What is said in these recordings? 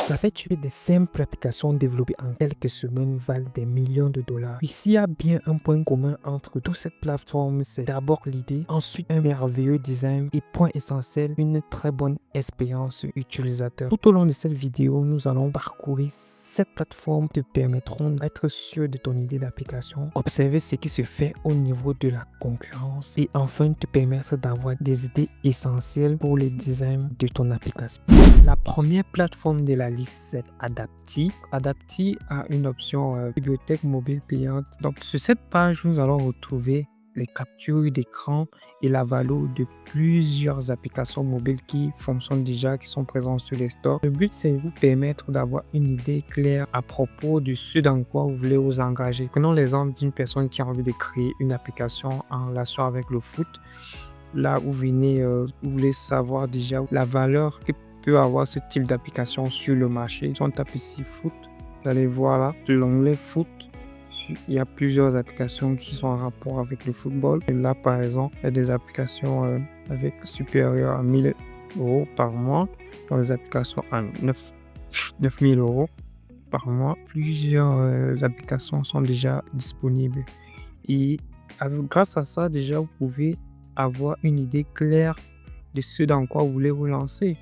Savais-tu que des simples applications développées en quelques semaines valent des millions de dollars? Ici, il y a bien un point commun entre toutes ces plateformes, c'est d'abord l'idée, ensuite un merveilleux design et point essentiel, une très bonne expérience utilisateur. Tout au long de cette vidéo, nous allons parcourir cette plateforme te permettront d'être sûr de ton idée d'application, observer ce qui se fait au niveau de la concurrence et enfin te permettre d'avoir des idées essentielles pour le design de ton application. La première plateforme de la liste, c'est Adapty. Adapty a une option bibliothèque mobile payante. Donc, sur cette page, nous allons retrouver les captures d'écran et la valeur de plusieurs applications mobiles qui fonctionnent déjà, qui sont présentes sur les stores. Le but, c'est de vous permettre d'avoir une idée claire à propos de ce dans quoi vous voulez vous engager. Prenons l'exemple d'une personne qui a envie de créer une application en relation avec le foot. Là, vous voulez savoir déjà la valeur que peut avoir ce type d'application sur le marché. Si on tape ici foot, vous allez voir là, sur l'onglet foot, il y a plusieurs applications qui sont en rapport avec le football. Et là, par exemple, il y a des applications avec supérieures à 1000 € par mois. Dans les applications à 9000 € par mois. Plusieurs applications sont déjà disponibles. Et grâce à ça, déjà, vous pouvez avoir une idée claire de ce dans quoi vous voulez vous lancer.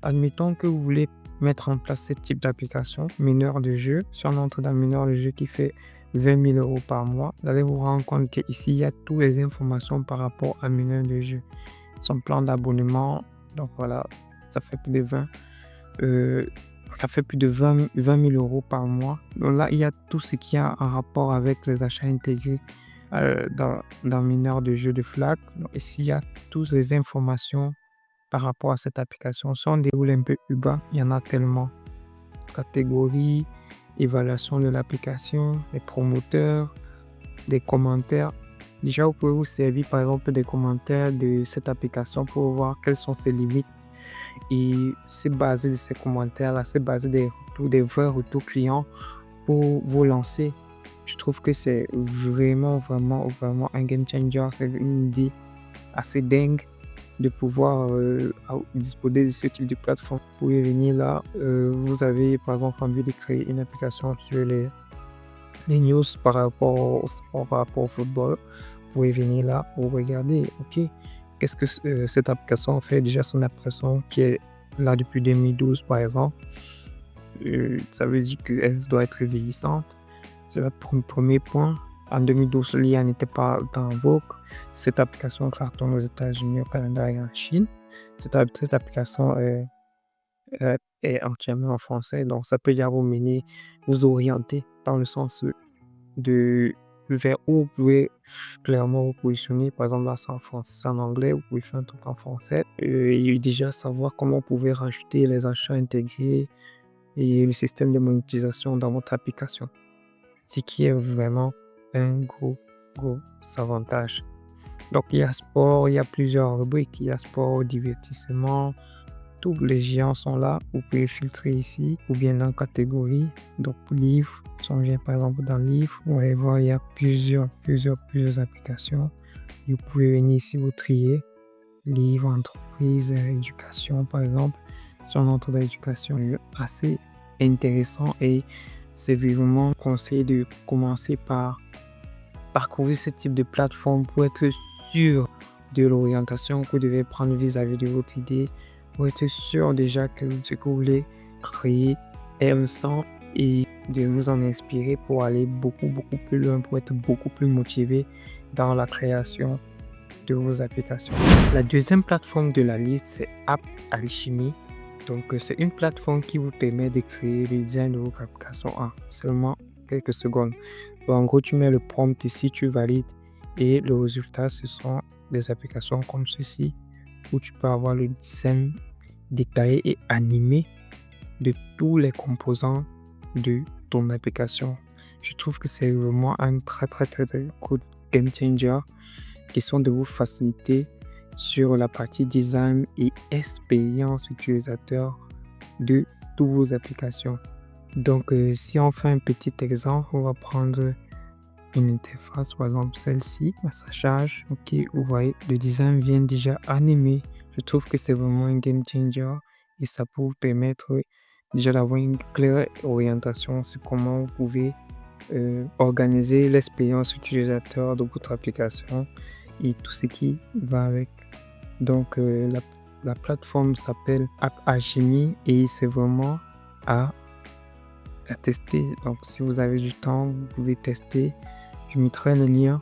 Admettons que vous voulez mettre en place ce type d'application, mineur de jeu. Si on entre dans mineur de jeu qui fait 20 000 € par mois, vous allez vous rendre compte qu'ici, il y a toutes les informations par rapport à mineur de jeu. Son plan d'abonnement, donc voilà, ça fait plus de 20 000 € par mois. Donc là, il y a tout ce qui a un rapport avec les achats intégrés dans mineur de jeu de Flag. Donc ici, il y a toutes les informations par rapport à cette application. Si on déroule un peu plus bas, il y en a tellement. Catégorie, évaluation de l'application, les promoteurs, des commentaires. Déjà, vous pouvez vous servir par exemple des commentaires de cette application pour voir quelles sont ses limites. Et c'est basé de ces commentaires-là, c'est basé des vrais retours clients pour vous lancer. Je trouve que c'est vraiment un game changer. C'est une idée assez dingue de pouvoir disposer de ce type de plateforme. Vous pouvez venir là, vous avez par exemple envie de créer une application sur les news par rapport au sport, par rapport au football. Vous pouvez venir là, vous regardez, ok, qu'est-ce que cette application fait? Déjà son application qui est là depuis 2012 par exemple, ça veut dire qu'elle doit être vieillissante. C'est le premier point. En 2012, l'IA n'était pas en vogue. Cette application cartonne aux États-Unis, au Canada et en Chine. Cette application est entièrement en français, donc ça peut vous mener, vous orienter dans le sens de vers où vous pouvez clairement vous positionner. Par exemple, là, c'est en français, en anglais, vous pouvez faire un truc en français. Et déjà savoir comment vous pouvez rajouter les achats intégrés et le système de monétisation dans votre application. Ce qui est vraiment un gros avantage. Donc, il y a sport, il y a plusieurs rubriques. Il y a sport, divertissement. Tous les géants sont là. Vous pouvez filtrer ici ou bien dans catégorie. Donc, livres. Si on vient par exemple dans livres, vous allez voir, il y a plusieurs applications. Et vous pouvez venir ici, vous trier. Livres, entreprise, éducation par exemple. Si on entre dans l'éducation, assez intéressant et c'est vivement conseillé de commencer par parcourir ce type de plateforme pour être sûr de l'orientation que vous devez prendre vis-à-vis de votre idée, pour être sûr déjà que ce que vous voulez créer est un sens et de vous en inspirer pour aller beaucoup plus loin, pour être beaucoup plus motivé dans la création de vos applications. La deuxième plateforme de la liste, c'est App Alchemy. Donc, c'est une plateforme qui vous permet de créer le design de vos applications en seulement quelques secondes. Donc, en gros, tu mets le prompt ici, tu valides et le résultat, ce sont des applications comme ceci où tu peux avoir le design détaillé et animé de tous les composants de ton application. Je trouve que c'est vraiment un très good game changer qui sont de vous faciliter sur la partie design et expérience utilisateur de toutes vos applications. Donc, si on fait un petit exemple, on va prendre une interface, par exemple celle-ci, ça charge. Ok, vous voyez, le design vient déjà animé. Je trouve que c'est vraiment un game changer et ça peut vous permettre déjà d'avoir une claire orientation sur comment vous pouvez organiser l'expérience utilisateur de votre application et tout ce qui va avec. Donc, la plateforme s'appelle App Alchemy et c'est vraiment à, à tester. Donc, si vous avez du temps, vous pouvez tester. Je mettrai le lien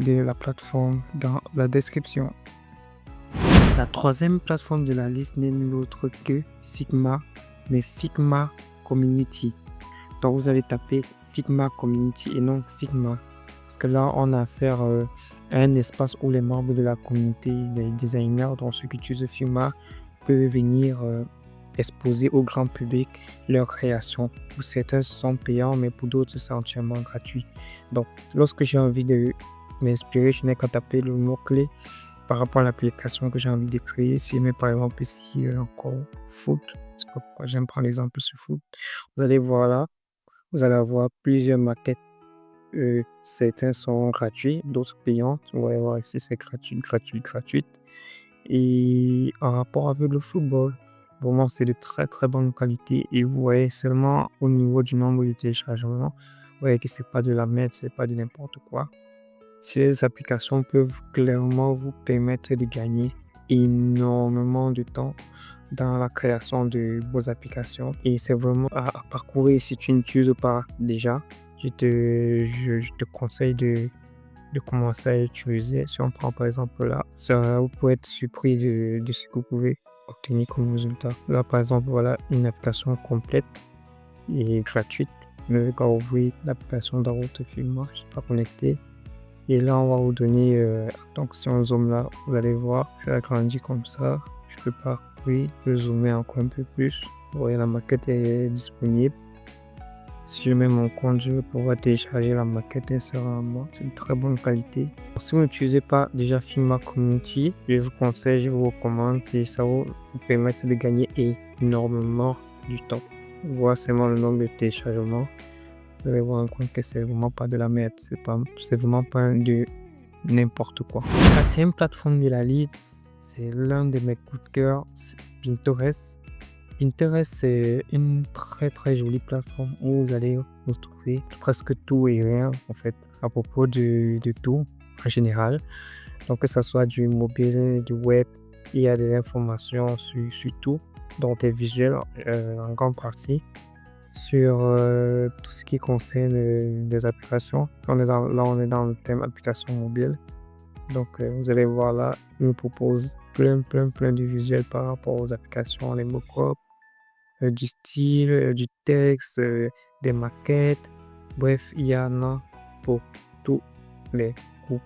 de la plateforme dans la description. La troisième plateforme de la liste n'est nulle autre que Figma, mais Figma Community. Donc, vous allez taper Figma Community et non Figma. Parce que là, on a affaire à un espace où les membres de la communauté, les designers, donc ceux qui utilisent Figma, peuvent venir exposer au grand public leurs créations. Pour certains, sont payants, mais pour d'autres, c'est entièrement gratuit. Donc, lorsque j'ai envie de m'inspirer, je n'ai qu'à taper le mot-clé par rapport à l'application que j'ai envie de créer. Si mais par exemple ici, encore foot, parce que j'aime prendre l'exemple sur foot, vous allez voir là, vous allez avoir plusieurs maquettes. Certains sont gratuits, d'autres payants. Vous allez voir ici, c'est gratuit. Et en rapport avec le football, vraiment, c'est de très très bonne qualité. Et vous voyez seulement au niveau du nombre de téléchargements, vous voyez que c'est pas de la merde, c'est pas de n'importe quoi. Ces applications peuvent clairement vous permettre de gagner énormément de temps dans la création de vos applications. Et c'est vraiment à parcourir si tu n'utilises pas déjà. Je te conseille de commencer à utiliser. Si on prend par exemple là, vous pouvez être surpris de ce que vous pouvez obtenir comme résultat. Là, par exemple, voilà une application complète et gratuite. Mais quand vous ouvrez l'application dans votre Figma, je ne suis pas connecté. Et là, on va vous donner, donc si on zoome là, vous allez voir, je l'agrandis comme ça. Je peux parcourir, je peux zoomer encore un peu plus. Vous voyez, la maquette est disponible. Si je mets mon compte, je vais pouvoir télécharger la maquette insérément. C'est de très bonne qualité. Si vous n'utilisez pas déjà Figma Community, je vous conseille, je vous recommande et ça va vous permettre de gagner énormément du temps. Voir seulement le nombre de téléchargements. Vous allez voir en compte que c'est vraiment pas de la merde. C'est vraiment pas de n'importe quoi. La quatrième plateforme de la liste, c'est l'un de mes coups de cœur, c'est Pinterest. Pinterest, c'est une très très jolie plateforme où vous allez retrouver presque tout et rien en fait à propos de tout en général. Donc que ce soit du mobile, du web, il y a des informations sur tout, donc des visuels en grande partie sur tout ce qui concerne les applications. On est dans le thème application mobile. Donc vous allez voir là, il me propose plein de visuels par rapport aux applications, les mock-ups, du style, du texte, des maquettes. Bref, il y en a pour tous les goûts.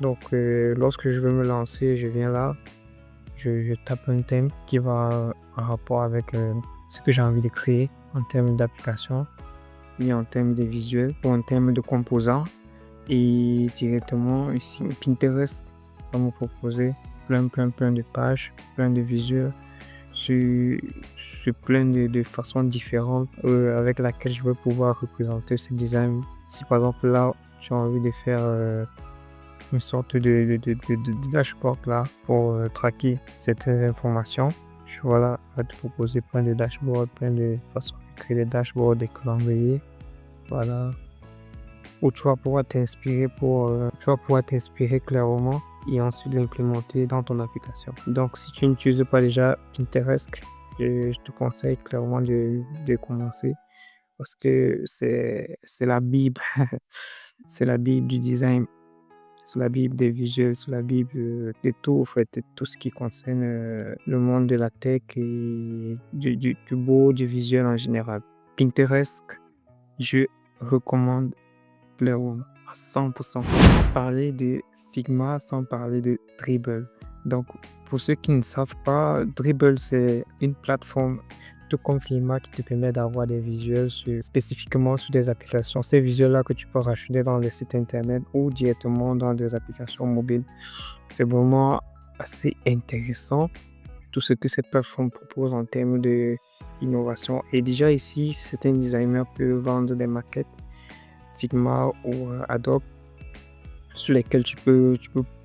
Donc, lorsque je veux me lancer, je viens là, je tape un thème qui va en rapport avec ce que j'ai envie de créer en termes d'application, et en termes de visuel ou en termes de composants. Et directement ici, Pinterest va me proposer plein de pages, plein de visuels sur plein de façons différentes avec laquelle je vais pouvoir représenter ce design. Si par exemple là, tu as envie de faire une sorte de dashboard là pour traquer certaines informations, je va te proposer plein de dashboards, plein de façons de créer des dashboards, des calendriers. Voilà. Où tu vas pouvoir t'inspirer clairement et ensuite l'implémenter dans ton application. Donc, si tu n'utilises pas déjà Pinterest, je te conseille clairement de commencer parce que c'est la Bible. C'est la Bible du design, c'est la Bible des visuels, c'est la Bible de tout, en fait, de tout ce qui concerne le monde de la tech et du beau, du visuel en général. Pinterest, je recommande clairement à 100%. Sans parler de Figma, sans parler de Dribbble. Donc, pour ceux qui ne savent pas, Dribbble, c'est une plateforme tout comme Figma qui te permet d'avoir des visuels spécifiquement sur des applications. Ces visuels-là que tu peux racheter dans les sites internet ou directement dans des applications mobiles. C'est vraiment assez intéressant tout ce que cette plateforme propose en termes d'innovation. Et déjà ici, certains designers peuvent vendre des maquettes Figma ou Adobe sur lesquels tu peux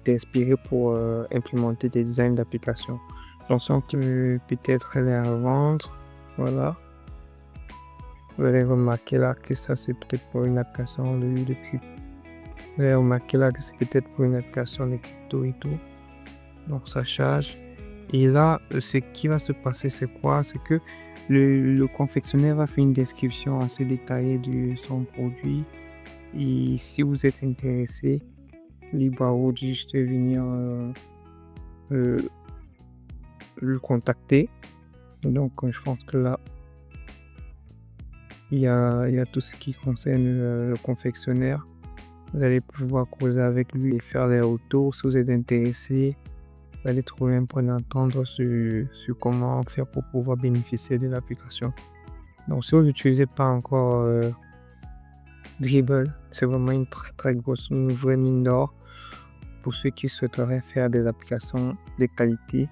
t'inspirer pour implémenter des designs d'applications. Donc, si on peut peut-être les revendre, voilà. Vous allez remarquer là que ça, c'est peut-être pour une application de crypto. Vous allez remarquer là que c'est peut-être pour une application de crypto et tout. Donc, ça charge. Et là, ce qui va se passer, c'est quoi? C'est que le confectionnaire va faire une description assez détaillée de son produit. Et si vous êtes intéressé, libre à vous de juste venir euh, le contacter. Donc, je pense que là, il y a tout ce qui concerne le confectionnaire. Vous allez pouvoir causer avec lui et faire les retours. Si vous êtes intéressé, vous allez trouver un point d'entente sur comment faire pour pouvoir bénéficier de l'application. Donc, si vous n'utilisez pas encore Dribble, c'est vraiment une très très grosse, une vraie mine d'or pour ceux qui souhaiteraient faire des applications de qualité,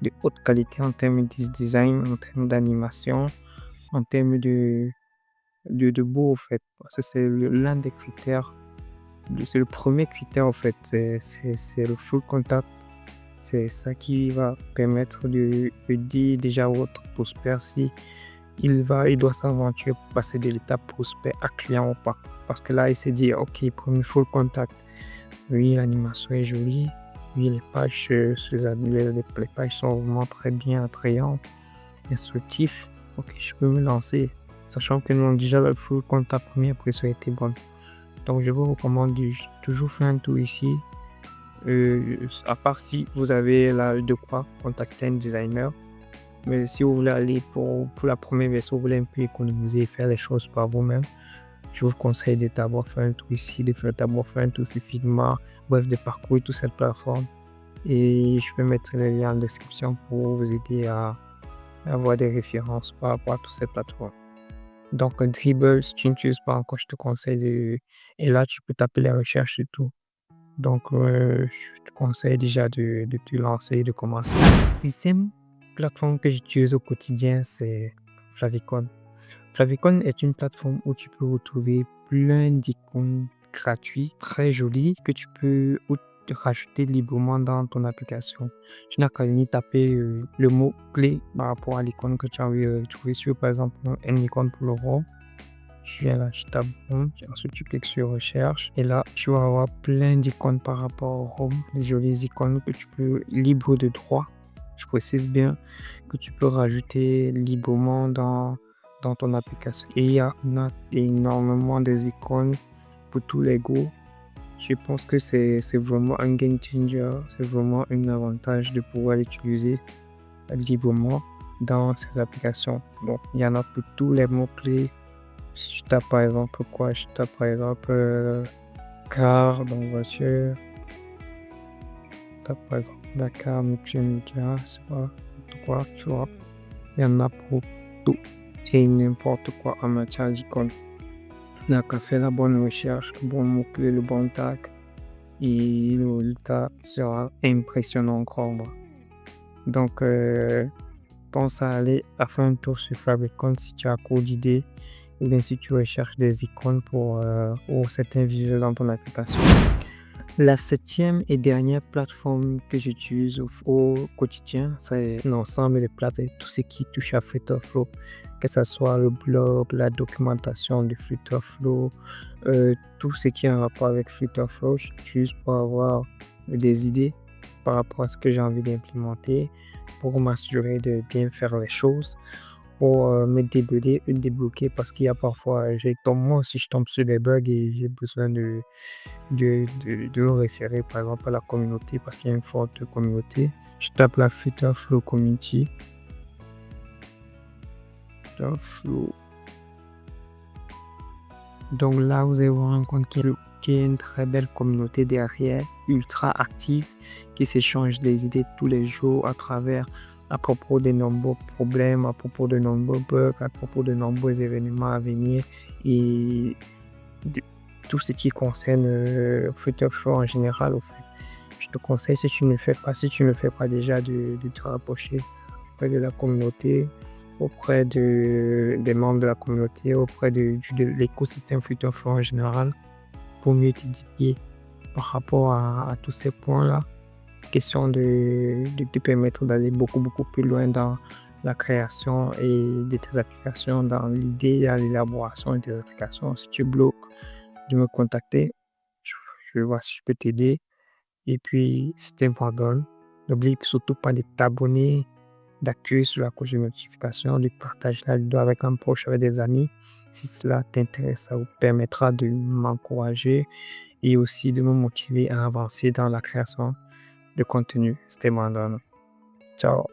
de haute qualité en termes de design, en termes d'animation, en termes de beau, en fait. Parce que c'est l'un des critères, c'est le premier critère, en fait. C'est le full contact. C'est ça qui va permettre de dire déjà à votre prospect si il doit s'aventurer pour passer de l'étape prospect à client ou pas. Parce que là, il s'est dit, OK, premier full contact. Oui, l'animation est jolie. Oui, les pages, les pages sont vraiment très bien attrayantes, instructives. OK, je peux me lancer. Sachant que nous avons déjà le full contact, première impression était bonne. Donc, je vous recommande de toujours faire un tour ici. À part si vous avez là de quoi contacter un designer. Mais si vous voulez aller pour la première version, vous voulez un peu économiser et faire les choses par vous-même, je vous conseille de d'abord faire un tour ici, de d'abord faire un tour sur Figma, bref, de parcourir toute cette plateforme. Et je peux mettre les liens en description pour vous aider à avoir des références par rapport à toute cette plateforme. Donc, Dribble, si tu n'utilises pas encore, je te conseille de... Et là, tu peux taper les recherches et tout. Donc, je te conseille déjà de te lancer et de commencer. La sixième plateforme que j'utilise au quotidien, c'est Flavicon. Flavicon est une plateforme où tu peux retrouver plein d'icônes gratuites, très jolies, que tu peux rajouter librement dans ton application. Tu n'as qu'à venir taper le mot-clé par rapport à l'icône que tu as envie de trouver sur, par exemple, une icône pour le rond. Tu viens là, tu tapes Home, ensuite tu cliques sur Recherche et là tu vas avoir plein d'icônes par rapport au Home, les jolies icônes que tu peux libre de droit. Je précise bien que tu peux rajouter librement dans ton application. Et il y a énormément des icônes pour tous les goûts. Je pense que c'est vraiment un game changer, c'est vraiment un avantage de pouvoir l'utiliser librement dans ces applications. Donc il y en a pour tous les mots-clés. Si je tape par exemple quoi? Je tape par exemple car, donc voiture. Je tape par exemple Dakar, multimédia, c'est pas n'importe quoi, tu vois. Il y en a pour tout et n'importe quoi en matière d'icônes. On n'a qu'à faire la bonne recherche, le bon mot-clé, le bon tag et le résultat sera impressionnant encore. Donc, pense à aller à faire un tour sur Flavicon si tu as cours d'idées ou bien si tu recherches des icônes pour certains visuels dans ton application. La septième et dernière plateforme que j'utilise au quotidien, c'est l'ensemble des plateformes, tout ce qui touche à Flutterflow, que ce soit le blog, la documentation de Flutterflow, tout ce qui est en rapport avec Flutterflow, j'utilise pour avoir des idées par rapport à ce que j'ai envie d'implémenter, pour m'assurer de bien faire les choses, pour me débloquer parce qu'il y a parfois, moi aussi je tombe sur des bugs et j'ai besoin de le référer par exemple à la communauté parce qu'il y a une forte communauté. Je tape la Flutterflow Community. Flutterflow. Donc là, vous allez vous rendre compte qu'il y a une très belle communauté derrière, ultra active, qui s'échange des idées tous les jours à propos de nombreux problèmes, à propos de nombreux bugs, à propos de nombreux événements à venir et tout ce qui concerne Flutterflow en général. Au fait. Je te conseille, si tu ne le fais pas déjà, de te rapprocher auprès de la communauté, auprès des membres de la communauté, auprès de l'écosystème Flutterflow en général, pour mieux t'édifier par rapport à tous ces points-là. Question de te permettre d'aller beaucoup plus loin dans la création de tes applications, dans l'idée à l'élaboration de tes applications. Si tu bloques, de me contacter. Je, je vais voir si je peux t'aider. Et puis, si tu pardonnes, n'oublie surtout pas de t'abonner, d'activer sur la cloche de notification, de partager la vidéo avec un proche, avec des amis. Si cela t'intéresse, ça vous permettra de m'encourager et aussi de me motiver à avancer dans la création de contenu. C'était Brandon. Ciao.